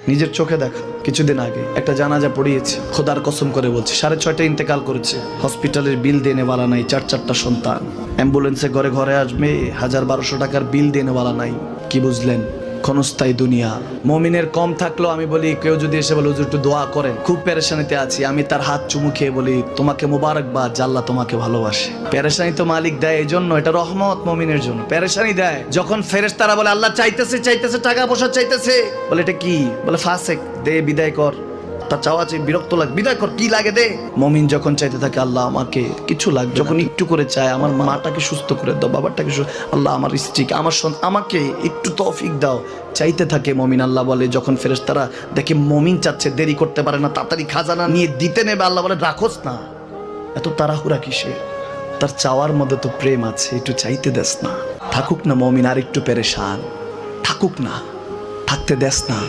নিজের চোখে দেখা কিছুদিন আগে একটা জানাজা পড়িয়েছে, খোদার কসম করে বলছে 6:30 ইন্তেকাল করেছে। হসপিটালের বিল দেনেওয়ালা নাই, 4 সন্তান, অ্যাম্বুলেন্সে ঘরে ঘরে আসবে, 1000-1200 টাকার বিল দেনেওয়ালা নাই। কি বুঝলেন? ক্ষণস্থায়ী দুনিয়া। মুমিনের কম থাকলেও আমি বলি, কেউ যদি এসে বলে হুজুর একটু দোয়া করেন, খুব পেরেশানিতে আছি, আমি তার হাত চুমু খেয়ে বলি তোমাকে মোবারকবাদ, আল্লাহ তোমাকে ভালোবাসে। পেরেশানি তো মালিক দেয়, এই জন্য এটা রহমত মুমিনের জন্য। পেরেশানি দেয় যখন ফেরেশতারা বলে আল্লাহ চাইতেছে টাকা পয়সা চাইতেছে, বলে এটা কি? বলে ফাসেক, দে বিদায় কর। তার চাওয়া চেয়ে বিরক্ত লাগে, বিদায় কর, কি লাগে দে। মুমিন যখন চাইতে থাকে আল্লাহ আমাকে কিছু লাগবে, যখন একটু করে চায় আমার মাটাকে সুস্থ করে দাও, বাবাটাকে আল্লাহ আমার স্ত্রীকে, আমার আমাকে একটু তৌফিক দাও, চাইতে থাকে মুমিন। আল্লাহ বলে যখন ফেরেশতারা দেখে মুমিন চাচ্ছে, দেরি করতে পারে না, তাড়াতাড়ি খাজানা নিয়ে দিতে নেবে, আল্লাহ বলে রাখোস না, এত তাড়াহুড়া কিসের? তার চাওয়ার মধ্যে তো প্রেম আছে, একটু চাইতে দেস না। থাকুক না মুমিন আর একটু পেরেশান, থাকুক না, থাকতে দেস না।